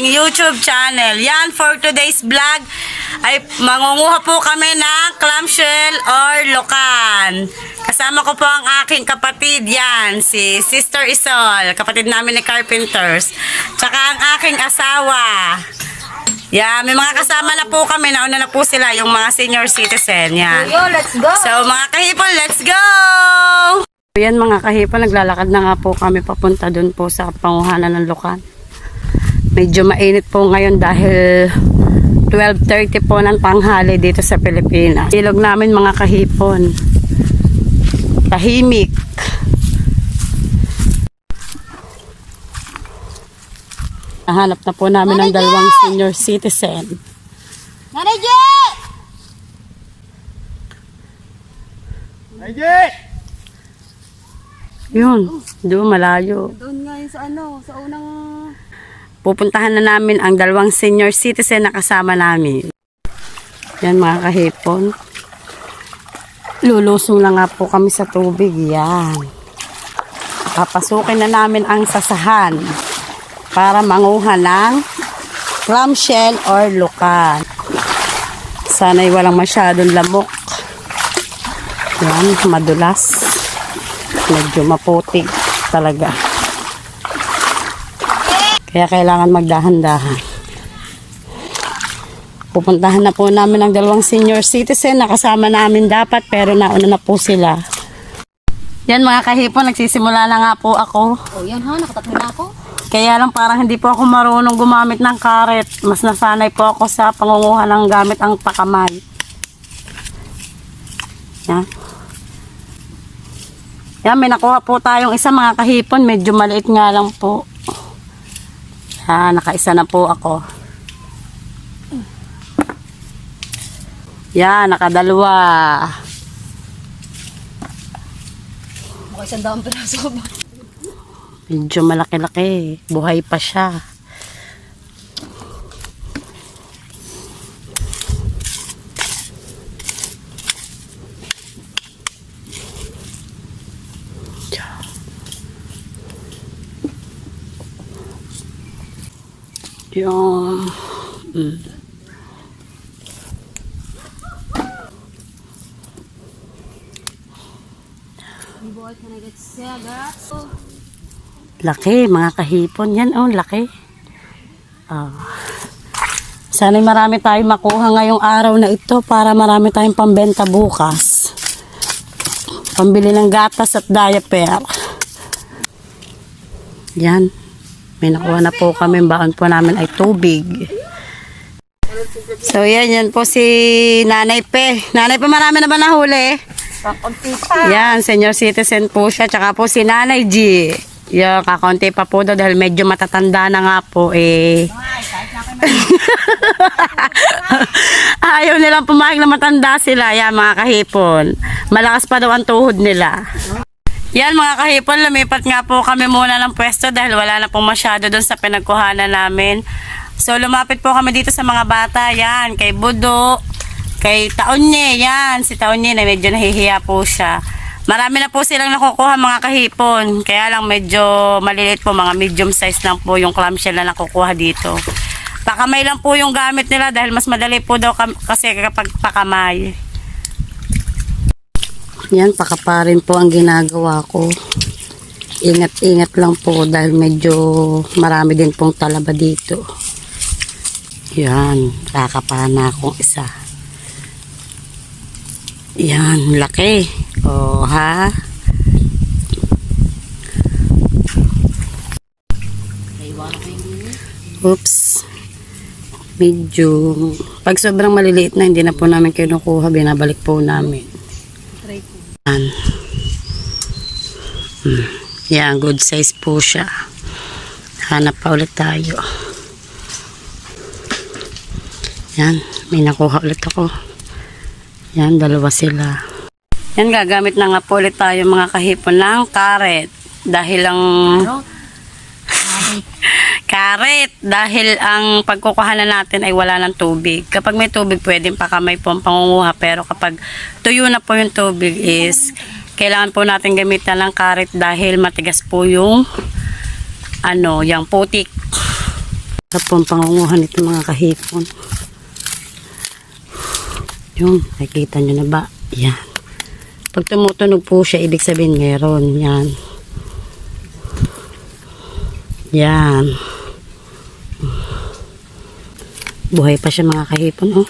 ating YouTube channel. Yan, for today's vlog ay mangunguha po kami ng clamshell or lokan. Kasama ko po ang aking kapatid, yan, si Sister Isol, kapatid namin ni Carpenters. Tsaka ang aking asawa. Yan, may mga kasama na po kami, nauna na po sila, yung mga senior citizen. Yan. Let's go! So mga kahipon, let's go! Yan mga kahipon, naglalakad na nga po kami papunta dun po sa panguhanan ng lokan. Medyo mainit po ngayon dahil 12:30 po ng tanghali dito sa Pilipinas. Ilog namin mga kahipon. Tahimik. Nahanap na po namin ng dalawang senior citizen. Manager! Manager! Yun, doon malayo. Doon nga yun sa unang... Pupuntahan na namin ang dalawang senior citizen na kasama namin. Yan mga kahipon. Lulusong na nga po kami sa tubig. Yan. Papasukin na namin ang sasahan para manguha ng clamshell or lokan. Sana'y walang masyadong lamok. Yan, madulas. Medyo maputik talaga. Kaya kailangan magdahan-dahan. Pupuntahan na po namin ang dalawang senior citizen na kasama namin dapat pero nauna na po sila. Yan mga kahipon, nagsisimula na nga po ako. Oh, yan ha, nakatatlo na ako. Kaya lang parang hindi po ako marunong gumamit ng karet. Mas nasanay po ako sa pangunguha ng gamit ang pakamay. Yan. Yan, may nakuha po tayong isa mga kahipon. Medyo maliit nga lang po. Yan, nakaisa na po ako. Yan, nakadalawa. Mukha 100 piraso ba? Medyo malaki-laki. Buhay pa siya. Yung laki mga kahipon yan. Oh, laki. Sana'y marami tayong makuha ngayong araw na ito para marami tayong pambenta bukas. Pambili ng gatas at diaper. Yan. May nakuha na po kami. Baon po namin ay tubig. So yan po si Nanay Pe. Nanay Pe, marami na ba nahuli? Kakunti pa. Yan, senior citizen po siya. Tsaka po si Nanay G. Yan, kakunti pa po daw dahil medyo matatanda na nga po eh. Ayaw nilang pumayag na matanda sila. Yan mga kahipon. Malakas pa daw ang tuhod nila. Yan mga kahipon, lumipat nga po kami muna ng pwesto dahil wala na pong masyado doon sa pinagkuhanan namin. So lumapit po kami dito sa mga bata, yan, kay Budo, kay Taonye, yan, si Taonye na medyo nahihiya po siya. Marami na po silang nakukuha mga kahipon, kaya lang medyo maliliit po, mga medium size lang po yung clamshell na nakukuha dito. Pakamay lang po yung gamit nila dahil mas madali po daw kasi kapag pakamay. Yan, pakaparin po ang ginagawa ko. Ingat-ingat lang po dahil medyo marami din pong talaba dito. Yan, kakapahan na akong isa. Yan, laki. O, ha? Oops. Medyo, pag sobrang maliliit na, hindi na po namin kinukuha, binabalik po namin. Yan, good size po siya. Hanap pa ulit tayo. Yan, may nakuha ulit ako. Yan, dalawa sila. Yan, gagamit na nga po ulit tayo mga kahipon ng karet. Dahil ang karet, dahil ang pagkukuhanan natin ay wala ng tubig. Kapag may tubig, pwedeng pakamay po ang pangunguha. Pero kapag tuyo na po yung tubig is kailangan po natin gamitan ng karet dahil matigas po yung yung putik. Sa po ang pangunguhan nito mga kahipon. Yung, nakikita nyo na ba? Yan. Pag tumutunog po siya, ibig sabihin meron. Yan. Yan. Buhay pa siya mga kahipon, oh.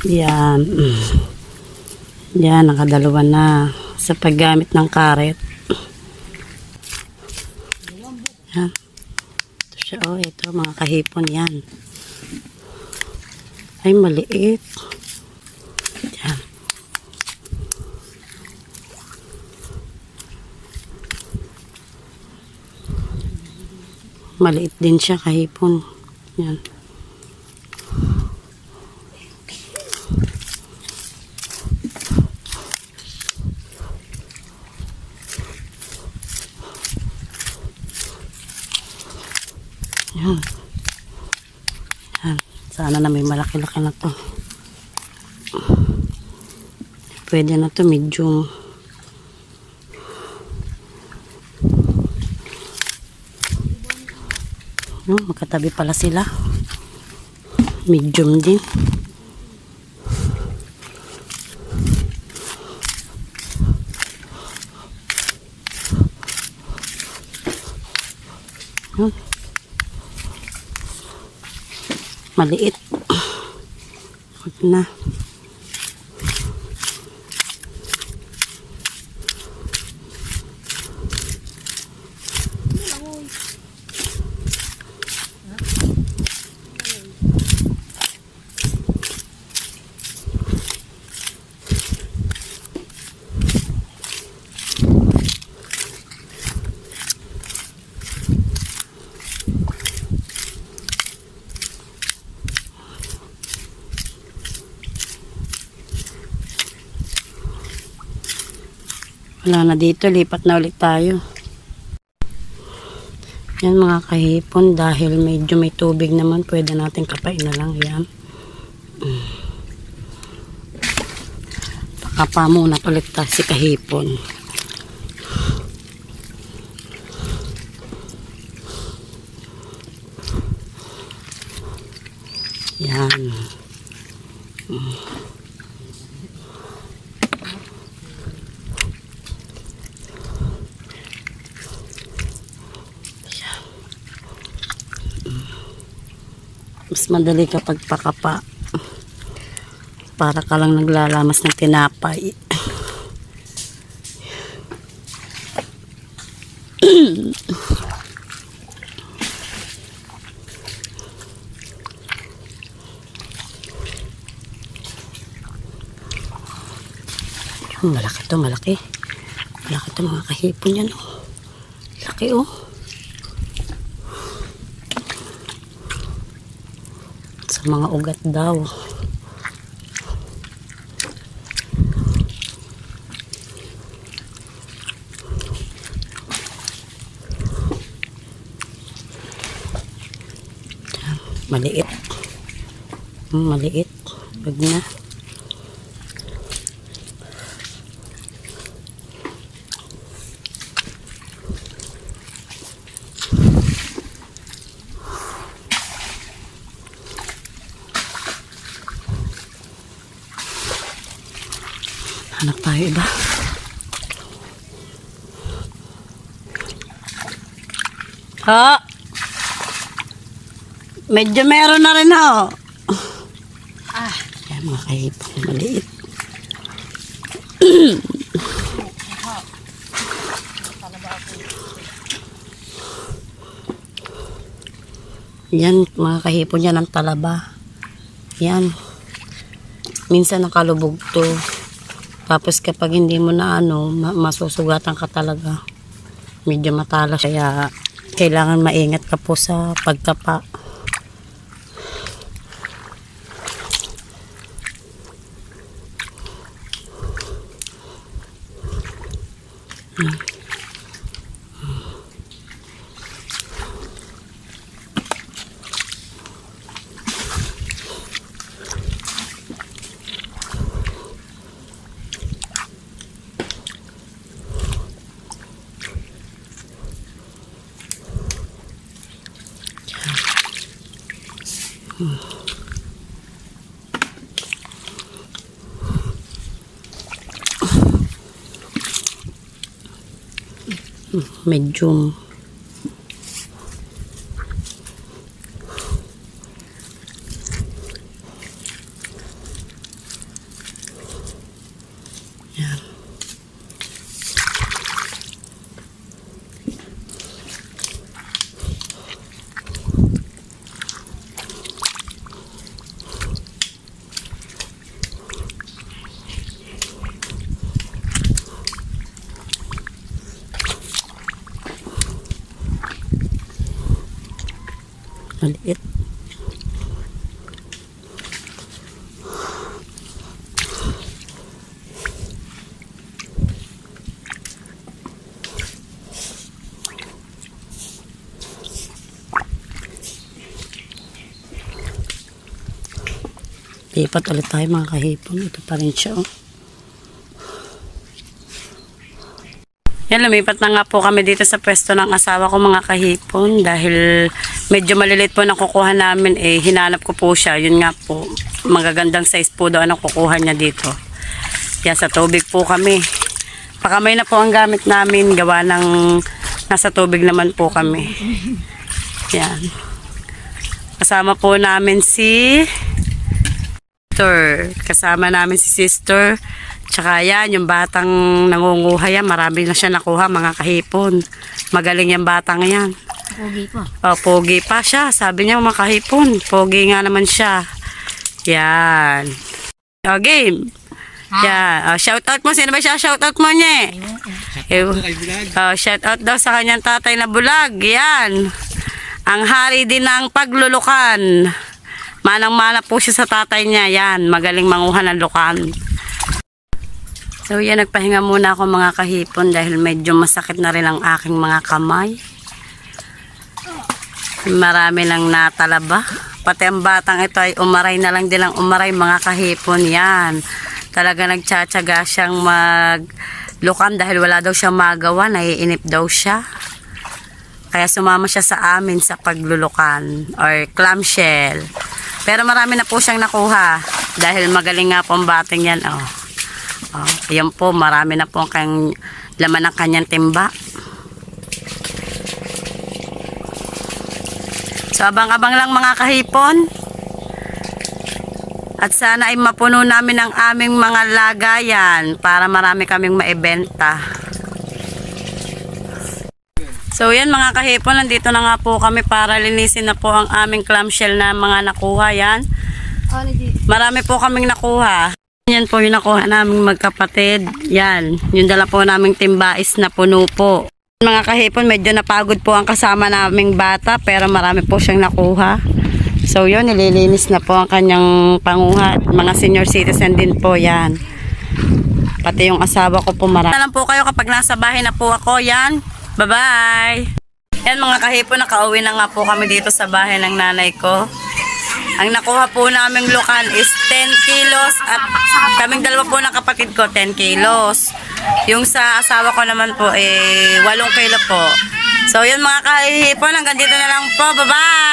Yan. Yan, nakadalawa na sa paggamit ng karet. Yan. Ito siya, oh. Ito, mga kahipon, yan. Ay, maliit. Yan. Maliit din siya, kahipon. Yan. Yan. Yan. Sana na may malaki-laki na to. Pwede na to, medium. No, magkatabi pala sila. Medium din. No. Maliit. Huwag na. Wala na dito, lipat na ulit tayo. Yan mga kahipon, dahil medyo may tubig naman, pwede natin kapain na lang yan. Pakapa muna ulit tayo si kahipon. Yan. Mas madali kapag pakapa. Para ka lang naglalamas ng tinapay. Malaki to, malaki. Malaki to mga kahipon yan, oh. Laki, oh. Sa mga ugat daw. Maliit. Maliit. Wag na. Hanap tayo iba. Ha? Medyo meron na rin, ho. Yan mga kahipon, maliit. Yan mga kahipon, yan ang talaba. Yan. Minsan nakalubog to. Tapos kapag hindi mo na masusugatan ka talaga. Medyo matalas. Kaya kailangan maingat ka po sa pagkapa. Medium. Yan. Maliit. Lipat ulit tayo mga kahipon. Ito pa rin siya. Oh. Yan, lumipat na nga po kami dito sa pwesto ng asawa ko mga kahipon dahil medyo maliliit po na kukuha namin hinanap ko po siya. Yun nga po, magagandang size po daw ang kukuha niya dito. Yan, sa tubig po kami. Pakamay na po ang gamit namin, gawa ng nasa tubig naman po kami. Yan. Kasama po namin si sister. Kasama namin si sister. Tsaka yan, yung batang nangunguha yan, marami na siya nakuha mga kahipon. Magaling yung batang yan. Pogi pa. Oh, pogi pa siya. Sabi niya mga kahipon, pogi nga naman siya. Yan. O, game. Yan. O, shout out mo. Sino ba siya? Shout out mo niya shout out daw sa kanyang tatay na bulag. Yan. Ang hari din ng paglulukan. Manang-mana po siya sa tatay niya. Yan. Magaling manguha ng lukan. So yan, nagpahinga muna ako mga kahipon dahil medyo masakit na rin ang aking mga kamay. Marami lang natalaba. Pati ang batang ito ay umaray na lang din ang umaray mga kahipon. Yan. Talaga nagtsatsaga siyang maglukan dahil wala daw siyang magawa. Naiinip daw siya. Kaya sumama siya sa amin sa paglulukan or clamshell. Pero marami na po siyang nakuha dahil magaling nga po ang bating yan. Oh. Oh, ayan po, marami na po ang laman ng kanyang timba. So, abang-abang lang mga kahipon. At sana ay mapuno namin ang aming mga lagayan para marami kaming maibenta. So, yan mga kahipon, nandito na nga po kami para linisin na po ang aming clamshell na mga nakuha yan. Marami po kaming nakuha. Yan po yung nakuha naming magkapatid. Yan. Yung dala po naming timbais na puno po. Mga kahipon, medyo napagod po ang kasama naming bata pero marami po siyang nakuha. So yun, nililinis na po ang kanyang panguha. Mga senior citizen din po yan. Pati yung asawa ko po marami. Alam po kayo kapag nasa bahay na po ako. Yan. Bye-bye. Yan mga kahipon, nakauwi na nga po kami dito sa bahay ng nanay ko. Ang nakuha po naming lukan is 10 kilos at kaming dalawa po ng kapatid ko 10 kilos. Yung sa asawa ko naman po 8 kilo po. So yun mga kahipon, hanggang dito na lang po. Bye-bye!